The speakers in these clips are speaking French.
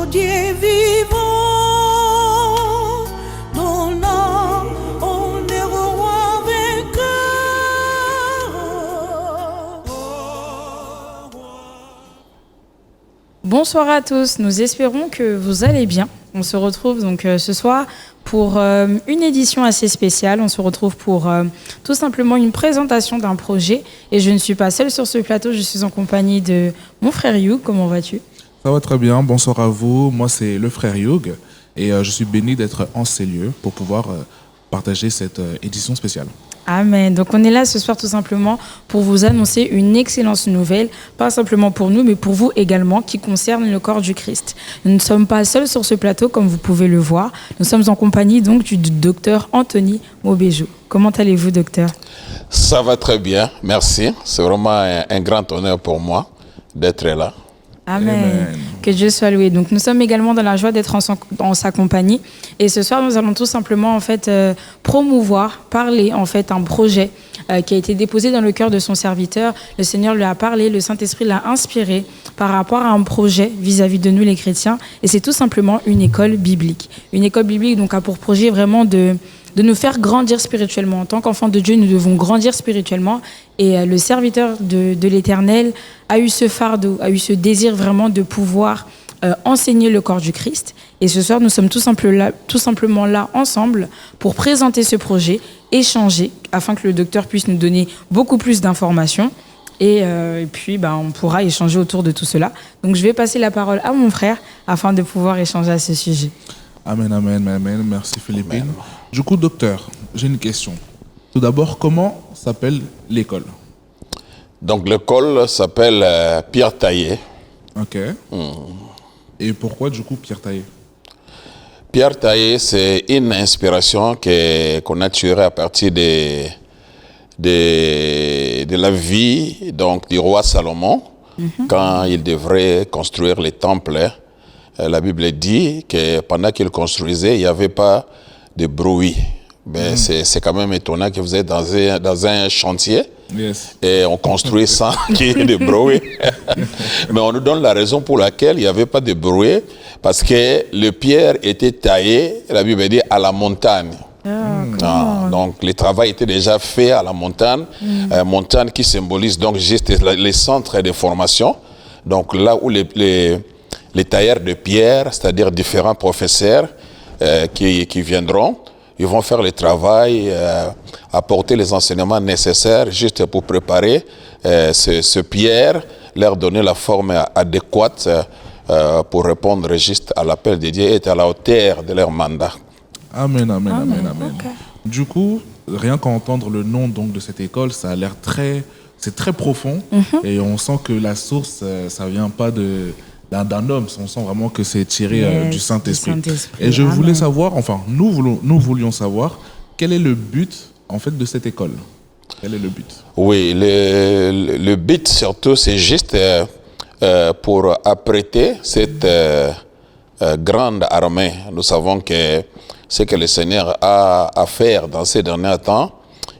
au Dieu vivant, donnant honneur au roi vainqueur. Bonsoir à tous, nous espérons que vous allez bien. On se retrouve donc ce soir pour une édition assez spéciale. On se retrouve pour tout simplement une présentation d'un projet. Et je ne suis pas seule sur ce plateau, je suis en compagnie de mon frère Hugh. Comment vas-tu ? Ça va très bien, bonsoir à vous. Moi, c'est le frère Hugh et je suis béni d'être en ces lieux pour pouvoir partager cette édition spéciale. Amen. Donc on est là ce soir tout simplement pour vous annoncer une excellente nouvelle, pas simplement pour nous, mais pour vous également, qui concerne le corps du Christ. Nous ne sommes pas seuls sur ce plateau, comme vous pouvez le voir. Nous sommes en compagnie donc du docteur Anthony Mobéjo. Comment allez-vous, docteur ? Ça va très bien, merci. C'est vraiment un grand honneur pour moi d'être là. Amen. Amen. Que Dieu soit loué. Donc nous sommes également dans la joie d'être en sa compagnie. Et ce soir, nous allons tout simplement promouvoir, parler un projet qui a été déposé dans le cœur de son serviteur. Le Seigneur lui a parlé, le Saint-Esprit l'a inspiré par rapport à un projet vis-à-vis de nous les chrétiens. Et c'est tout simplement une école biblique. Une école biblique donc a pour projet vraiment de nous faire grandir spirituellement. En tant qu'enfants de Dieu, nous devons grandir spirituellement. Et le serviteur de l'Éternel a eu ce fardeau, a eu ce désir vraiment de pouvoir enseigner le corps du Christ. Et ce soir, nous sommes tout simplement là ensemble pour présenter ce projet, échanger, afin que le docteur puisse nous donner beaucoup plus d'informations. Et puis, on pourra échanger autour de tout cela. Donc, je vais passer la parole à mon frère afin de pouvoir échanger à ce sujet. Amen, amen, amen. Merci Philippine. Amen. Du coup, docteur, j'ai une question. Tout d'abord, comment s'appelle l'école ? Donc l'école s'appelle Pierre Taillé. Ok. Et pourquoi du coup Pierre Taillé ? Pierre Taillé, c'est une inspiration qu'on a tirée à partir de la vie donc, du roi Salomon, quand il devrait construire les temples. La Bible dit que pendant qu'il construisait, il n'y avait pas de bruit. Mais c'est quand même étonnant que vous êtes dans un chantier et on construit sans qu'il y ait de bruit. Mais on nous donne la raison pour laquelle il n'y avait pas de bruit, parce que le pierre était taillé, la Bible dit, à la montagne. Donc le travail était déjà fait à la montagne, montagne qui symbolise donc juste les centres de formation. Donc là où les tailleurs de pierre, c'est-à-dire différents professeurs qui viendront, ils vont faire le travail, apporter les enseignements nécessaires juste pour préparer ce pierre, leur donner la forme adéquate pour répondre juste à l'appel de Dieu et être à la hauteur de leur mandat. Amen, amen, amen, amen. Okay. Du coup, rien qu'à entendre le nom donc, de cette école, ça a l'air c'est très profond et on sent que la source, ça vient pas d'un homme, on sent vraiment que c'est tiré du Saint-Esprit. Et je voulais savoir, nous voulions savoir, quel est le but en fait de cette école ? Quel est le but ? Oui, le but surtout, c'est juste pour apprêter cette grande armée. Nous savons que ce que le Seigneur a à faire dans ces derniers temps,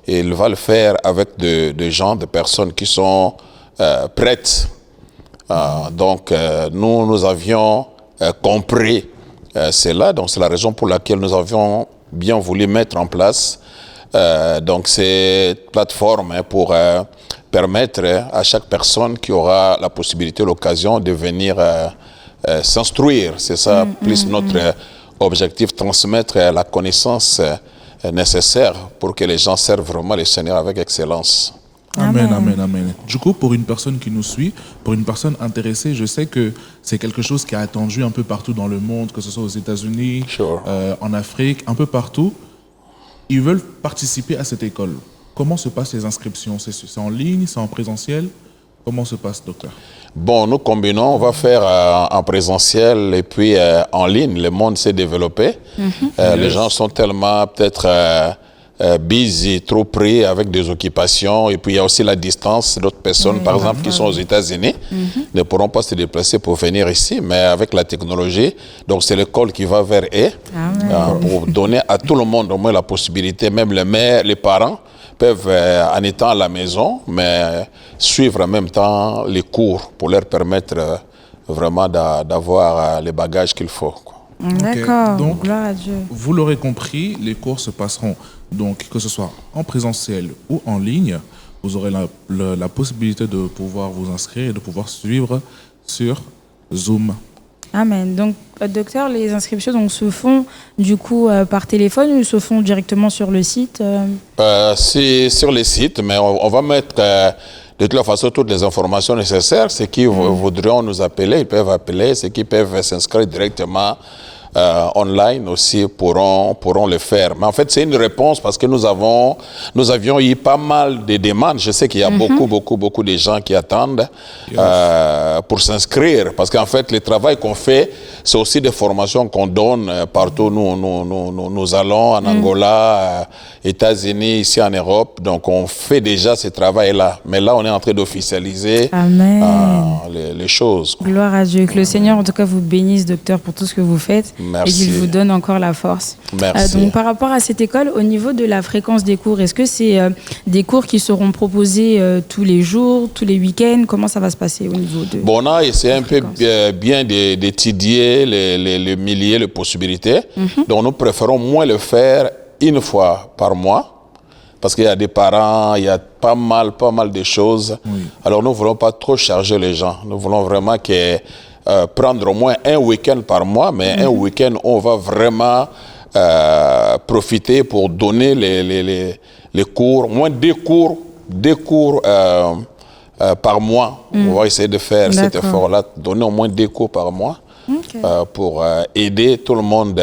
il va le faire avec des gens, des personnes qui sont prêtes. Donc, nous avions compris cela. Donc, c'est la raison pour laquelle nous avions bien voulu mettre en place donc cette plateforme pour permettre à chaque personne qui aura la possibilité, l'occasion de venir s'instruire. C'est ça, plus notre objectif, transmettre la connaissance nécessaire pour que les gens servent vraiment le Seigneur avec excellence. Amen, amen, amen. Du coup, pour une personne qui nous suit, pour une personne intéressée, je sais que c'est quelque chose qui est attendu un peu partout dans le monde, que ce soit aux États-Unis, en Afrique, un peu partout. Ils veulent participer à cette école. Comment se passent les inscriptions ? C'est en ligne, c'est en présentiel ? Comment se passe, docteur ? Bon, nous combinons, on va faire en présentiel et puis en ligne. Le monde s'est développé. Les gens sont tellement peut-être busy, trop pris avec des occupations. Et puis il y a aussi la distance. D'autres personnes, par exemple, qui sont aux États-Unis, ne pourront pas se déplacer pour venir ici. Mais avec la technologie, donc c'est l'école qui va vers eux pour donner à tout le monde au moins la possibilité, même les mères, les parents, peuvent, en étant à la maison, mais suivre en même temps les cours pour leur permettre vraiment d'avoir les bagages qu'il faut, quoi. D'accord, Donc, gloire à Dieu. Vous l'aurez compris, les cours se passeront, donc que ce soit en présentiel ou en ligne. Vous aurez la possibilité de pouvoir vous inscrire et de pouvoir suivre sur Zoom. Amen. Donc, docteur, les inscriptions donc, se font du coup par téléphone ou se font directement sur le site C'est sur les sites, mais on va mettre de toute façon toutes les informations nécessaires. Ceux qui voudront nous appeler, ils peuvent appeler. Ceux qui peuvent s'inscrire directement online aussi pourront le faire. Mais en fait, c'est une réponse parce que nous avions eu pas mal de demandes. Je sais qu'il y a beaucoup de gens qui attendent pour s'inscrire. Parce qu'en fait, le travail qu'on fait, c'est aussi des formations qu'on donne partout. Nous allons en Angola, États-Unis, ici en Europe. Donc, on fait déjà ce travail-là. Mais là, on est en train d'officialiser les choses. Gloire à Dieu. Que le Seigneur, en tout cas, vous bénisse, docteur, pour tout ce que vous faites. Merci. Et qu'il vous donne encore la force. Merci. Donc, par rapport à cette école, au niveau de la fréquence des cours, est-ce que c'est des cours qui seront proposés tous les jours, tous les week-ends? Comment ça va se passer au niveau de... Bon, on a essayé un peu bien d'étudier les milliers, les possibilités. Donc, nous préférons moins le faire une fois par mois. Parce qu'il y a des parents, il y a pas mal de choses. Oui. Alors, nous ne voulons pas trop charger les gens. Nous voulons vraiment prendre au moins un week-end par mois, mais un week-end où on va vraiment profiter pour donner les cours, au moins deux cours par mois. On va essayer de faire cet effort-là, donner au moins 2 cours par mois pour aider tout le monde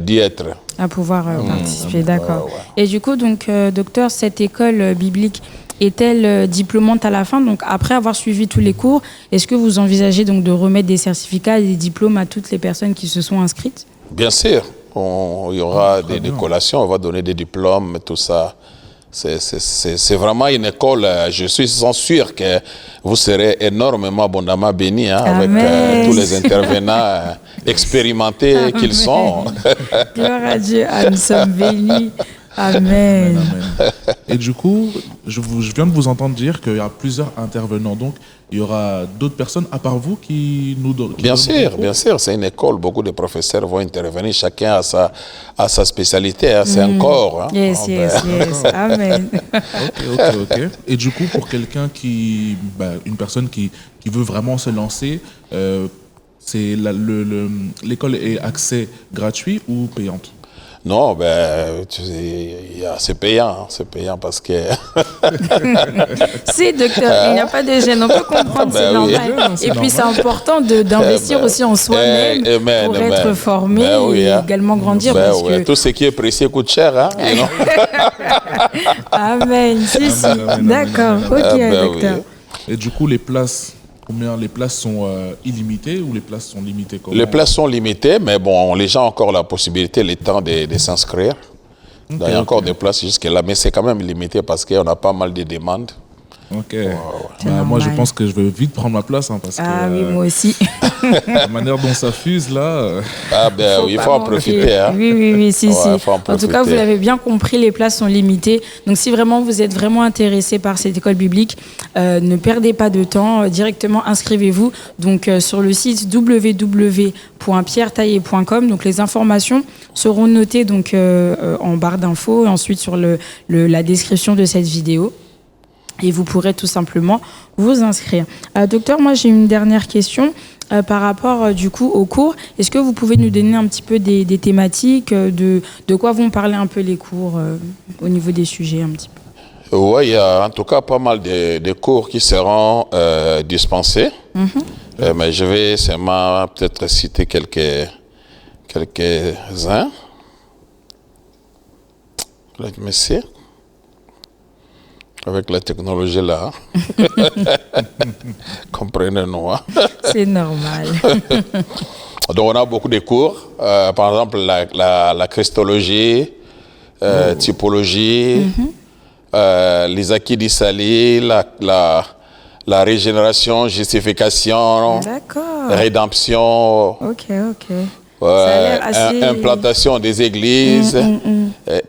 d'y être. À pouvoir participer, d'accord. Et du coup, donc, docteur, cette école biblique est-elle diplômante à la fin? Donc, après avoir suivi tous les cours, est-ce que vous envisagez donc de remettre des certificats et des diplômes à toutes les personnes qui se sont inscrites? Bien sûr. Il y aura des collations, on va donner des diplômes, tout ça. C'est vraiment une école, je suis sûr que vous serez énormément abondamment bénis avec tous les intervenants expérimentés qu'ils sont. Gloire à Dieu, nous sommes bénis. Amen. Amen. Et du coup, je viens de vous entendre dire qu'il y a plusieurs intervenants. Donc, il y aura d'autres personnes à part vous qui nous donnent. Bien sûr. C'est une école. Beaucoup de professeurs vont intervenir. Chacun a sa spécialité. C'est un corps. Yes. Amen. Ok. Et du coup, pour quelqu'un une personne qui veut vraiment se lancer, l'école est accès gratuit ou payante? Non, c'est payant parce que... Si, docteur, il n'y a pas de gêne, on peut comprendre, c'est normal. Et puis c'est important d'investir aussi en soi-même pour être formé et également grandir. Parce que... Tout ce qui est précieux coûte cher. Amen, d'accord, docteur. Et du coup, les places sont illimitées ou les places sont limitées? Les places sont limitées, mais bon, les gens ont encore la possibilité, le temps de s'inscrire. Il y a encore des places jusque-là, mais c'est quand même limité parce qu'on a pas mal de demandes. Ok. Moi, je pense que je vais vite prendre ma place. Parce que, oui, moi aussi. La manière dont ça fuse, là... il faut en profiter. Oui, si. En tout cas, vous l'avez bien compris, les places sont limitées. Donc, si vraiment vous êtes vraiment intéressé par cette école biblique, ne perdez pas de temps. Directement, inscrivez-vous. Donc, sur le site www.pierretaillé.com. Donc, les informations seront notées donc, en barre d'infos et ensuite sur la description de cette vidéo. Et vous pourrez tout simplement vous inscrire. Docteur, moi j'ai une dernière question par rapport du coup au cours. Est-ce que vous pouvez nous donner un petit peu des thématiques, de quoi vont parler un peu les cours au niveau des sujets un petit peu? Oui, il y a en tout cas pas mal de cours qui seront dispensés. Mais je vais seulement peut-être citer quelques-uns. Merci. Avec la technologie là, comprenez-nous. C'est normal. Donc on a beaucoup de cours, par exemple la christologie, typologie, les acquis d'Isali, la régénération, justification, rédemption. Ok. Implantation des églises,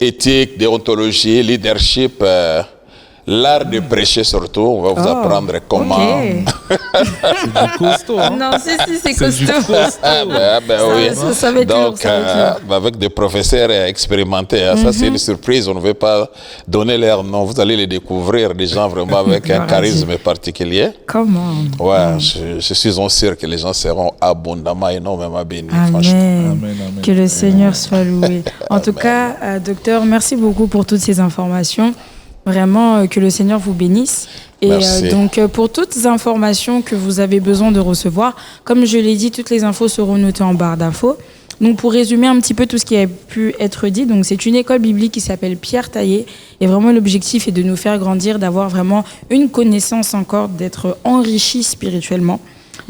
éthique, déontologie, leadership. l'art de prêcher surtout. On va vous apprendre comment. Ok. C'est du costaud, hein. Non, si, c'est C'est du costaud. costaud. Oui. Ça va être lourd, Donc, ça va être lourd. avec des professeurs expérimentés, hein, ça c'est une surprise. On ne veut pas donner leur nom. Vous allez les découvrir, des gens vraiment avec un charisme particulier. Comment? Ouais, je suis en sûr que les gens seront abondamment, énormément bénis. Franchement. Amen. Amen. Que le Seigneur soit loué. En tout cas, docteur, merci beaucoup pour toutes ces informations. Vraiment, que le Seigneur vous bénisse. Et Merci. donc, pour toutes les informations que vous avez besoin de recevoir, comme je l'ai dit, toutes les infos seront notées en barre d'infos. Donc, pour résumer un petit peu tout ce qui a pu être dit, donc c'est une école biblique qui s'appelle Pierre Taillé. Et vraiment, l'objectif est de nous faire grandir, d'avoir vraiment une connaissance encore, d'être enrichi spirituellement.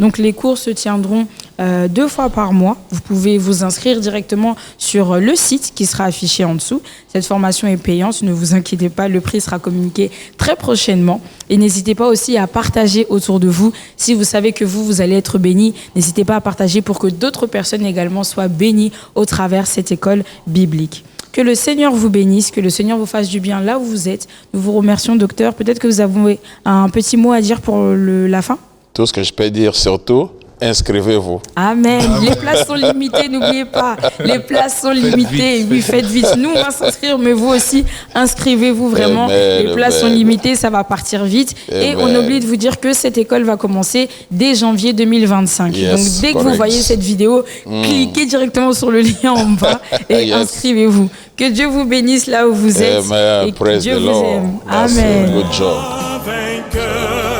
Donc les cours se tiendront 2 fois par mois. Vous pouvez vous inscrire directement sur le site qui sera affiché en dessous. Cette formation est payante, ne vous inquiétez pas, le prix sera communiqué très prochainement. Et n'hésitez pas aussi à partager autour de vous. Si vous savez que vous allez être bénis, n'hésitez pas à partager pour que d'autres personnes également soient bénies au travers cette école biblique. Que le Seigneur vous bénisse, que le Seigneur vous fasse du bien là où vous êtes. Nous vous remercions, docteur. Peut-être que vous avez un petit mot à dire pour la fin ? Tout ce que je peux dire surtout, inscrivez-vous. Amen. Les places sont limitées, n'oubliez pas. Les places sont limitées. Oui, faites vite. Nous, on va s'inscrire, mais vous aussi, inscrivez-vous vraiment. Amen, Les places sont amen. limitées, ça va partir vite. Et Amen. on oublie de vous dire que cette école va commencer dès janvier 2025. Yes, Donc, dès que vous correct. voyez cette vidéo, cliquez directement sur le lien en bas et Yes. inscrivez-vous. Que Dieu vous bénisse là où vous êtes. Amen. Et que Praise Dieu the vous Lord. aime. Merci. Amen. Good job. vainqueur.